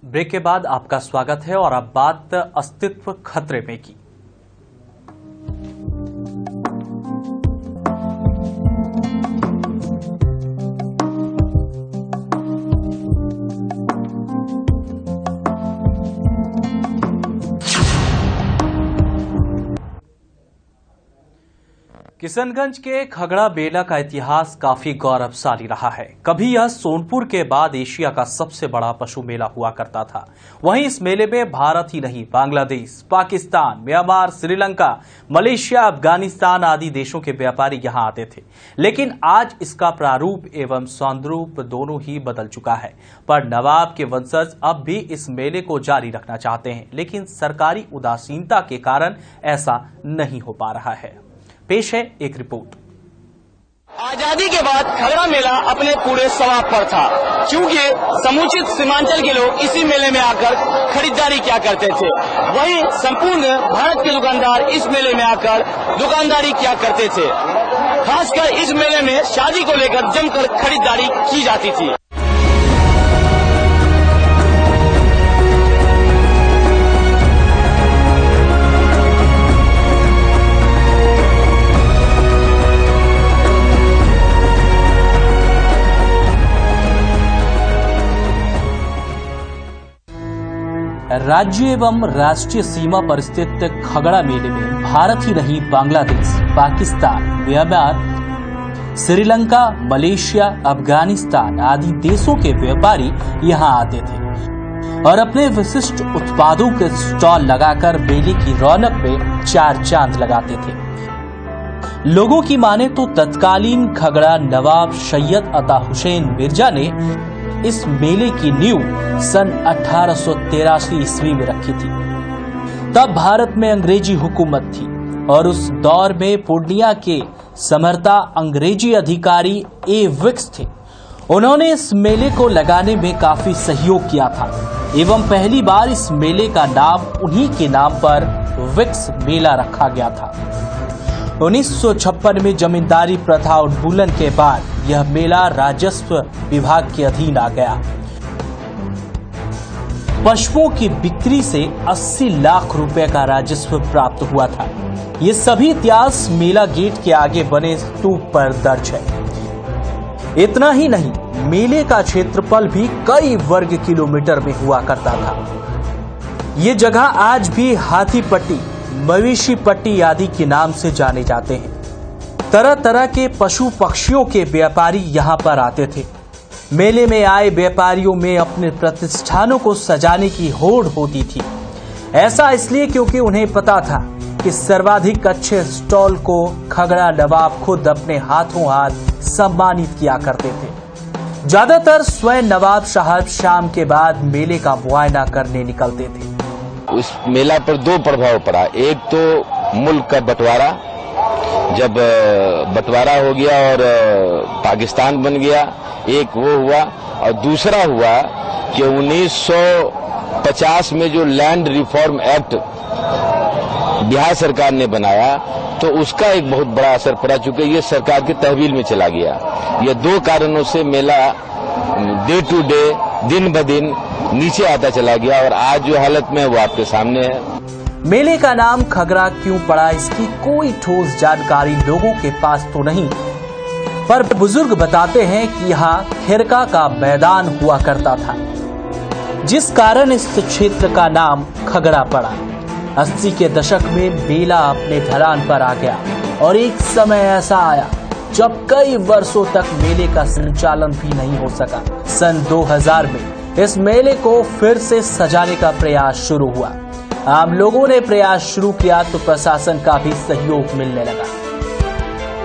Break के बाद आपका स्वागत है और अब बात अस्तित्व खतरे में की। किशनगंज के खगड़ा मेला का इतिहास काफी गौरवशाली रहा है। कभी यह सोनपुर के बाद एशिया का सबसे बड़ा पशु मेला हुआ करता था। वहीं इस मेले में भारत ही नहीं, बांग्लादेश, पाकिस्तान, म्यांमार, श्रीलंका, मलेशिया, अफगानिस्तान आदि देशों के व्यापारी यहां आते थे। लेकिन आज इसका प्रारूप एवं सौंदर्य दोनों ही बदल चुका है। पर नवाब के वंशज अब भी इस मेले को जारी रखना चाहते हैं, लेकिन सरकारी उदासीनता के कारण ऐसा नहीं हो पा रहा है। पेश है एक रिपोर्ट। आजादी के बाद खगड़ा मेला अपने पूरे सवाब पर था, क्योंकि समुचित सीमांचल के लोग इसी मेले में आकर खरीदारी किया करते थे। वहीं संपूर्ण भारत के दुकानदार इस मेले में आकर दुकानदारी किया करते थे। खासकर इस मेले में शादी को लेकर जमकर खरीदारी की जाती थी। राज्य एवं राष्ट्रीय सीमा पर स्थित खगड़ा मेले में भारत ही नहीं, बांग्लादेश, पाकिस्तान, म्यांमार, श्रीलंका, मलेशिया, अफगानिस्तान आदि देशों के व्यापारी यहां आते थे और अपने विशिष्ट उत्पादों के स्टॉल लगाकर मेले की रौनक में चार चांद लगाते थे। लोगों की माने तो तत्कालीन खगड़ा नवाब सैयद अता हुसैन मिर्जा ने इस मेले की नींव सन 1883 ईस्वी में रखी थी। तब भारत में अंग्रेजी हुकूमत थी और उस दौर में पूर्णिया के समर्था अंग्रेजी अधिकारी ए विक्स थे। उन्होंने इस मेले को लगाने में काफी सहयोग किया था एवं पहली बार इस मेले का नाम उन्हीं के नाम पर विक्स मेला रखा गया था। 1956 में जमींदारी प्रथा उन्मूलन के बाद यह मेला राजस्व विभाग के अधीन आ गया। पशुओं की बिक्री से 80 लाख रुपए का राजस्व प्राप्त हुआ था। ये सभी इतिहास मेला गेट के आगे बने स्तूप पर दर्ज है। इतना ही नहीं, मेले का क्षेत्रफल भी कई वर्ग किलोमीटर में हुआ करता था। ये जगह आज भी हाथी पट्टी, मवेशी पट्टी आदि के नाम से जाने जाते हैं। तरह तरह के पशु पक्षियों के व्यापारी यहाँ पर आते थे। मेले में आए व्यापारियों में अपने प्रतिष्ठानों को सजाने की होड़ होती थी। ऐसा इसलिए क्योंकि उन्हें पता था कि सर्वाधिक अच्छे स्टॉल को खगड़ा नवाब खुद अपने हाथों हाथ सम्मानित किया करते थे। ज्यादातर स्वयं नवाब साहब शाम के बाद मेले का मुआयना करने निकलते थे। उस मेला पर दो प्रभाव पड़ा। एक तो मुल्क का बंटवारा, जब बंटवारा हो गया और पाकिस्तान बन गया, एक वो हुआ। और दूसरा हुआ कि 1950 में जो लैंड रिफॉर्म एक्ट बिहार सरकार ने बनाया, तो उसका एक बहुत बड़ा असर पड़ा, चूंकि ये सरकार के तहवील में चला गया। ये दो कारणों से मेला डे टू डे, दिन ब दिन नीचे आता चला गया और आज जो हालत में है वो आपके सामने है। मेले का नाम खगड़ा क्यों पड़ा, इसकी कोई ठोस जानकारी लोगों के पास तो नहीं, पर बुजुर्ग बताते हैं कि यहाँ खिरका का मैदान हुआ करता था, जिस कारण इस क्षेत्र का नाम खगड़ा पड़ा। 80 के दशक में मेला अपने ढलान पर आ गया और एक समय ऐसा आया जब कई वर्षों तक मेले का संचालन भी नहीं हो सका। सन 2000 में इस मेले को फिर से सजाने का प्रयास शुरू हुआ। आम लोगों ने प्रयास शुरू किया तो प्रशासन का भी सहयोग मिलने लगा।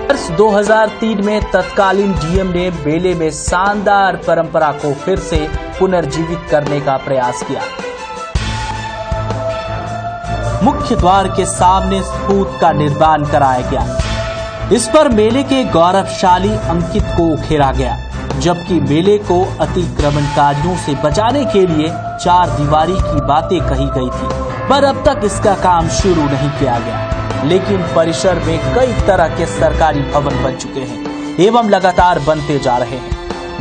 वर्ष 2003 में तत्कालीन डीएम ने मेले में शानदार परंपरा को फिर से पुनर्जीवित करने का प्रयास किया। मुख्य द्वार के सामने स्तूप का निर्माण कराया गया। इस पर मेले के गौरवशाली अंकित को उखेरा गया, जबकि मेले को अतिक्रमणकारियों से बचाने के लिए चार दीवारी की बातें कही गई थी, पर अब तक इसका काम शुरू नहीं किया गया। लेकिन परिसर में कई तरह के सरकारी भवन बन चुके हैं एवं लगातार बनते जा रहे हैं।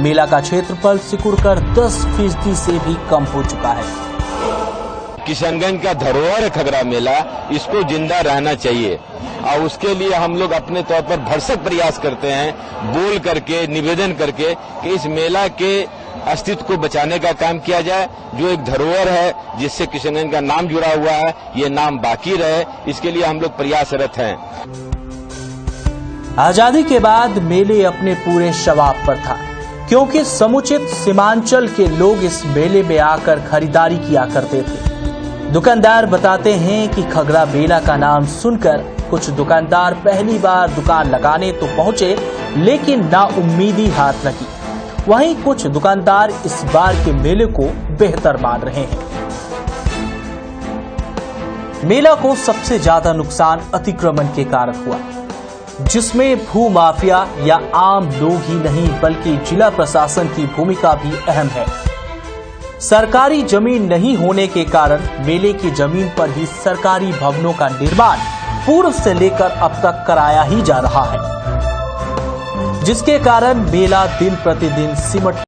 मेला का क्षेत्रफल सिकुड़कर 10% से भी कम हो चुका है। किशनगंज का धरोहर खगड़ा मेला, इसको जिंदा रहना चाहिए और उसके लिए हम लोग अपने तौर पर भरसक प्रयास करते हैं, बोल करके, निवेदन करके कि इस मेला के अस्तित्व को बचाने का काम किया जाए। जो एक धरोहर है जिससे किशनगंज का नाम जुड़ा हुआ है, ये नाम बाकी रहे, इसके लिए हम लोग प्रयासरत हैं। आजादी के बाद मेले अपने पूरे शबाब पर था, क्योंकि समुचित सीमांचल के लोग इस मेले में आकर खरीदारी किया करते थे। दुकानदार बताते हैं कि खगड़ा मेला का नाम सुनकर कुछ दुकानदार पहली बार दुकान लगाने तो पहुंचे, लेकिन नाउम्मीदी हाथ लगी। वहीं कुछ दुकानदार इस बार के मेले को बेहतर मान रहे हैं। मेला को सबसे ज्यादा नुकसान अतिक्रमण के कारण हुआ, जिसमें भू माफिया या आम लोग ही नहीं बल्कि जिला प्रशासन की भूमिका भी अहम है। सरकारी जमीन नहीं होने के कारण मेले की जमीन पर ही सरकारी भवनों का निर्माण पूर्व से लेकर अब तक कराया ही जा रहा है, जिसके कारण मेला दिन प्रतिदिन सिमट